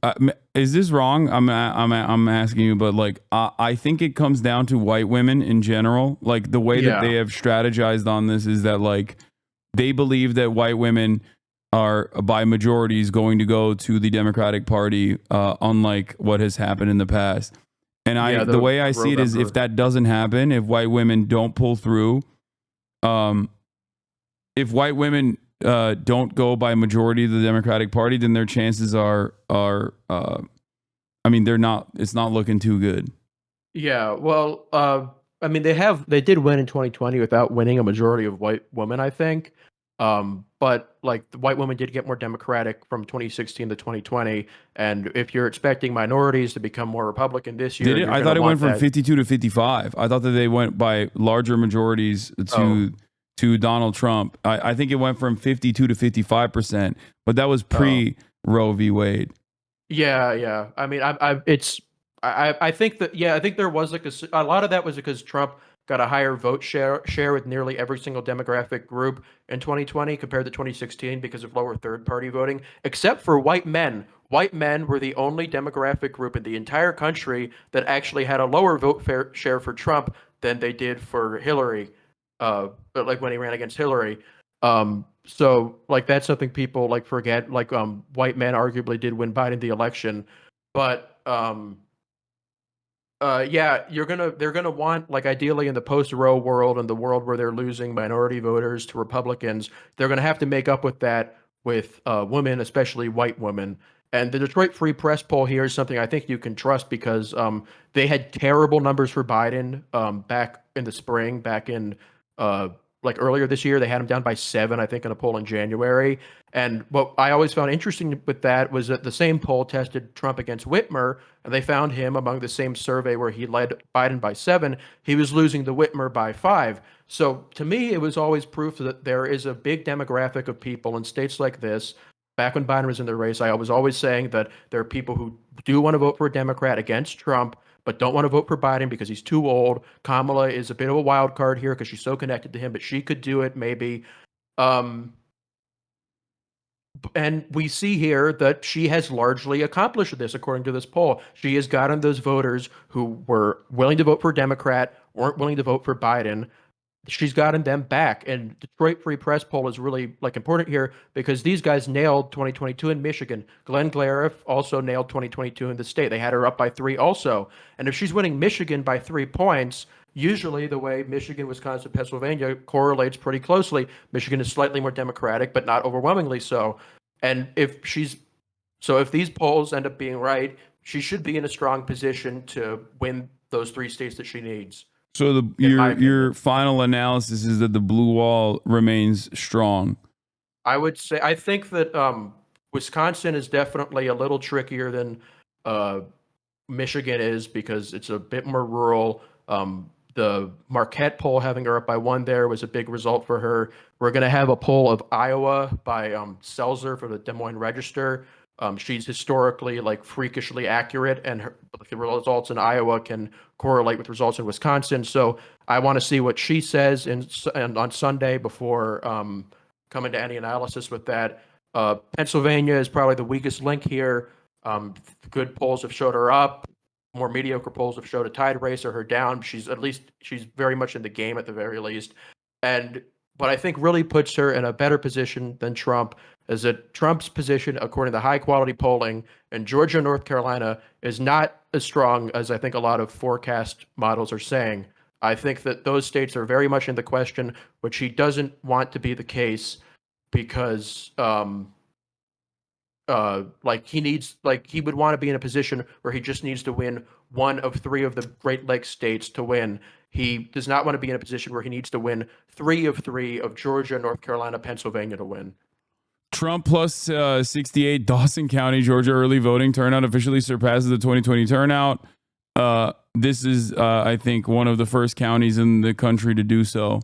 is this wrong? I'm asking you, but like I think it comes down to white women in general. Like the way that Yeah. they have strategized on this is that like they believe that white women are by majorities going to go to the Democratic Party, unlike what has happened in the past. And Yeah, the way I the see it is, if November. that doesn't happen, if white women don't pull through, if white women don't go by majority of the Democratic Party, then their chances are I mean, they're not. It's not looking too good. Yeah, well, I mean, they did win in 2020 without winning a majority of white women, I think. But like the white women did get more Democratic from 2016 to 2020, and if you're expecting minorities to become more Republican this Did year, it? you're I going to thought it went want from that. 52 to 55. I thought that they went by larger majorities Oh, to Donald Trump. I think it went from 52 to 55%, but that was oh, pre Roe v. Wade. yeah, yeah. I mean, I think that yeah, I think there was like a lot of that was because Trump got a higher vote share with nearly every single demographic group in 2020 compared to 2016 because of lower third party voting, except for white men. White men were the only demographic group in the entire country that actually had a lower share for Trump than they did for Hillary, but like when he ran against Hillary. So like that's something people like forget. Like white men arguably did win Biden the election, but yeah, they're gonna want like ideally in the post-Roe world and the world where they're losing minority voters to Republicans, they're gonna have to make up with that with women, especially white women. And the Detroit Free Press poll here is something I think you can trust because they had terrible numbers for Biden back in the spring, back in uh, like earlier this year. They had him down by 7, I think, in a poll in January. And what I always found interesting with that was that the same poll tested Trump against Whitmer, and they found him among the same survey where he led Biden by 7. He was losing to Whitmer by 5. So to me, it was always proof that there is a big demographic of people in states like this. Back when Biden was in the race, I was always saying that there are people who do want to vote for a Democrat against Trump, but don't want to vote for Biden because he's too old. Kamala is a bit of a wild card here because she's so connected to him, but she could do it maybe. Um, and we see here that she has largely accomplished this, according to this poll. She has gotten those voters who were willing to vote for Democrat, weren't willing to vote for Biden. She's gotten them back. And Detroit Free Press poll is really like important here because these guys nailed 2022 in Michigan. Glenn Glariff also nailed 2022 in the state. They had her up by 3 also. And if she's winning Michigan by 3 points, usually the way Michigan, Wisconsin, Pennsylvania correlates pretty closely. Michigan is slightly more Democratic, but not overwhelmingly so. And if these polls end up being right, she should be in a strong position to win those 3 states that she needs, So in my your opinion. final analysis is that the blue wall remains strong. I would say I think that Wisconsin is definitely a little trickier than uh, Michigan is because it's a bit more rural. The Marquette poll having her up by 1 there was a big result for her. We're going to have a poll of Iowa by Selzer for the Des Moines Register. She's historically like freakishly accurate, and the results in Iowa can correlate with results in Wisconsin. So I want to see what she says and on Sunday before coming to any analysis with that. Pennsylvania is probably the weakest link here. Good polls have showed her up. More mediocre polls have showed a tide race or her down. She's very much in the game at the very least. And what I think really puts her in a better position than Trump is that Trump's position, according to high quality polling in Georgia and North Carolina, is not as strong as I think a lot of forecast models are saying. I think that those states are very much in the question, which he doesn't want to be the case because like he would want to be in a position where he just needs to win one of three of the Great Lakes states to win. He does not want to be in a position where he needs to win three of three of Georgia, North Carolina, Pennsylvania to win. Trump plus 68, Dawson County, Georgia early voting turnout officially surpasses the 2020 turnout. This is, I think, one of the first counties in the country to do so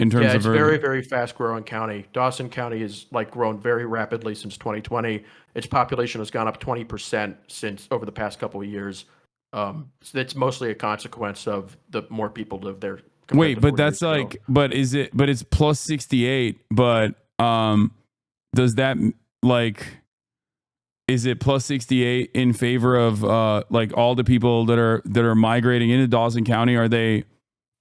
in terms Yeah, of it's early. very, very fast growing county. Dawson County has like grown very rapidly since 2020. Its population has gone up 20% since over the past couple of years. So it's mostly a consequence of the more people live there. Compared Wait, to but 4 years that's ago. like, but is it, but it's plus 68, but does that like, is it plus 68 in favor of like all the people that are migrating into Dawson County? Are they?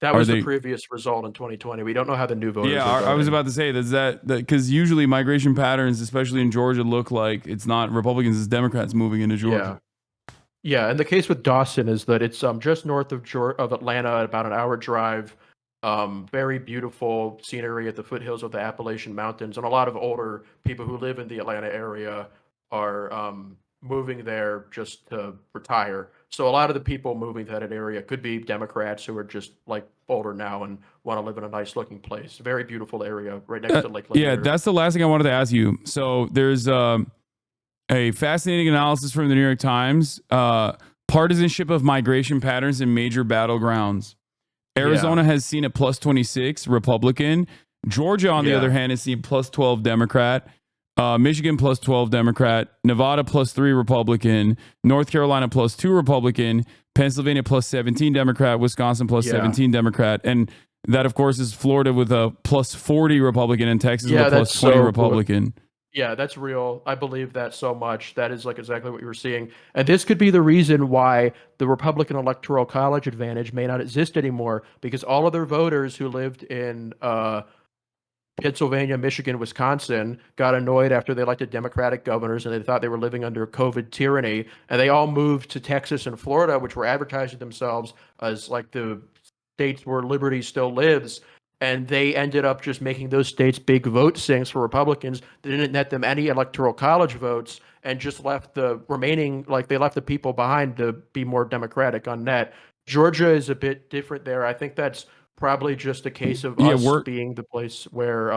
That Are was the they? previous result in 2020. We don't know how the new voters Yeah, are voting. I was about to say does that because usually migration patterns, especially in Georgia, look like it's not Republicans, it's Democrats moving into Georgia. Yeah, and the case with Dawson is that it's just north of Atlanta, about an hour drive. Very beautiful scenery at the foothills of the Appalachian Mountains, and a lot of older people who live in the Atlanta area are moving there just to retire. So a lot of the people moving to that area could be Democrats who are just like older now and want to live in a nice looking place. Very beautiful area right next to Lake Yeah, Lanier. that's the last thing I wanted to ask you. So there's a fascinating analysis from the New York Times. Partisanship of migration patterns in major battlegrounds. Arizona has seen a plus 26 Republican. Georgia, on the other hand, has seen plus 12 Democrat. Michigan plus 12 Democrat. Nevada plus 3 Republican. North Carolina plus 2 Republican. Pennsylvania plus 17 Democrat. Wisconsin plus 17 Democrat. And that, of course, is Florida with a plus 40 Republican and Texas with a plus 20 Republican. Yeah, that's real. I believe that so much. That is like exactly what you were seeing. And this could be the reason why the Republican Electoral College advantage may not exist anymore, because all of their voters who lived in Pennsylvania, Michigan, Wisconsin got annoyed after they elected Democratic governors and they thought they were living under COVID tyranny. And they all moved to Texas and Florida, which were advertising themselves as like the states where liberty still lives. And they ended up just making those states big vote sinks for Republicans. They didn't net them any electoral college votes and just left the remaining, like they left the people behind to be more Democratic on net. Georgia is a bit different there. I think that's probably just a case of us being the place where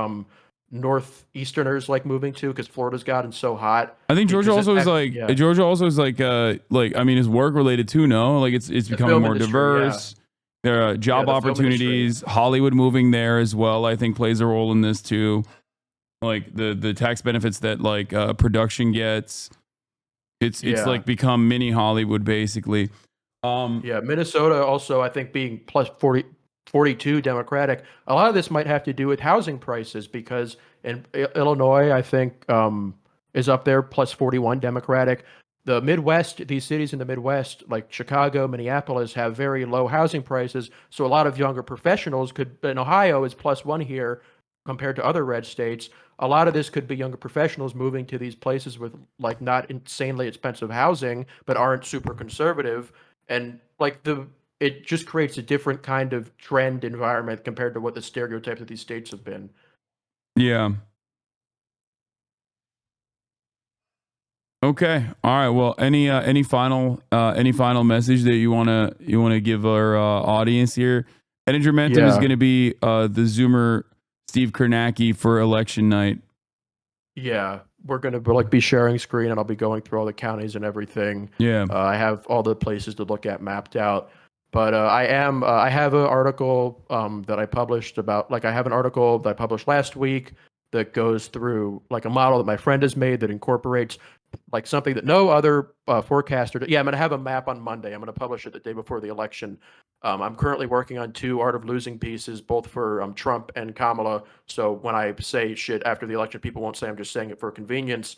northeasterners like moving to because Florida's gotten so hot. I think Georgia also is like I mean, it's work related too. No, like it's becoming more diverse. There are job opportunities. Hollywood moving there as well, I think, plays a role in this too. Like the tax benefits that like production gets. It's like become mini Hollywood basically. Minnesota also, I think, being plus 42 Democratic. A lot of this might have to do with housing prices because in Illinois, I think, is up there plus 41 Democratic. The Midwest, these cities in the Midwest, like Chicago, Minneapolis, have very low housing prices. So a lot of younger professionals in Ohio is plus 1 here compared to other red states. A lot of this could be younger professionals moving to these places with like not insanely expensive housing, but aren't super conservative. And like it just creates a different kind of trend environment compared to what the stereotypes of these states have been. Yeah. Okay. All right. Well, any final message that you wanna give our audience here? Ettingermentum is going to be the Zoomer Steve Kornacki for election night. Yeah, we're gonna be sharing screen, and I'll be going through all the counties and everything. Yeah. I have all the places to look at mapped out. But I have an article that I published about, I have an article that I published last week that goes through like a model that my friend has made that incorporates like something that no other forecaster. Yeah, I'm going to have a map on Monday. I'm going to publish it the day before the election. I'm currently working on 2 Art of Losing pieces, both for Trump and Kamala. So when I say shit after the election, people won't say I'm just saying it for convenience.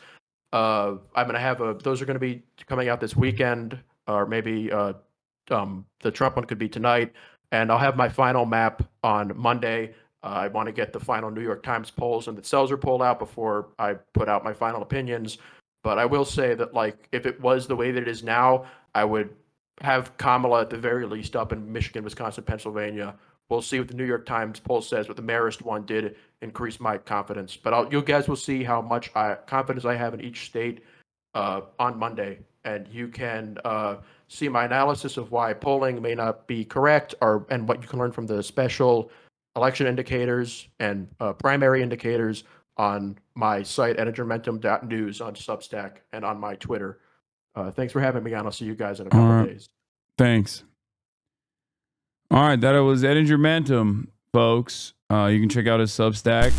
I'm going to have those are going to be coming out this weekend, or maybe the Trump one could be tonight. And I'll have my final map on Monday. I want to get the final New York Times polls and the Seltzer poll out before I put out my final opinions. But I will say that, like, if it was the way that it is now, I would have Kamala at the very least up in Michigan, Wisconsin, Pennsylvania. We'll see what the New York Times poll says. What the Marist one did increase my confidence, but you guys will see how much confidence I have in each state on Monday, and you can see my analysis of why polling may not be correct, and what you can learn from the special election indicators and primary indicators on my site, ettingermentum.news, on Substack, and on my Twitter. Thanks for having me on. I'll see you guys in a couple days. Thanks. All right, that was ettingermentum, folks. You can check out his Substack.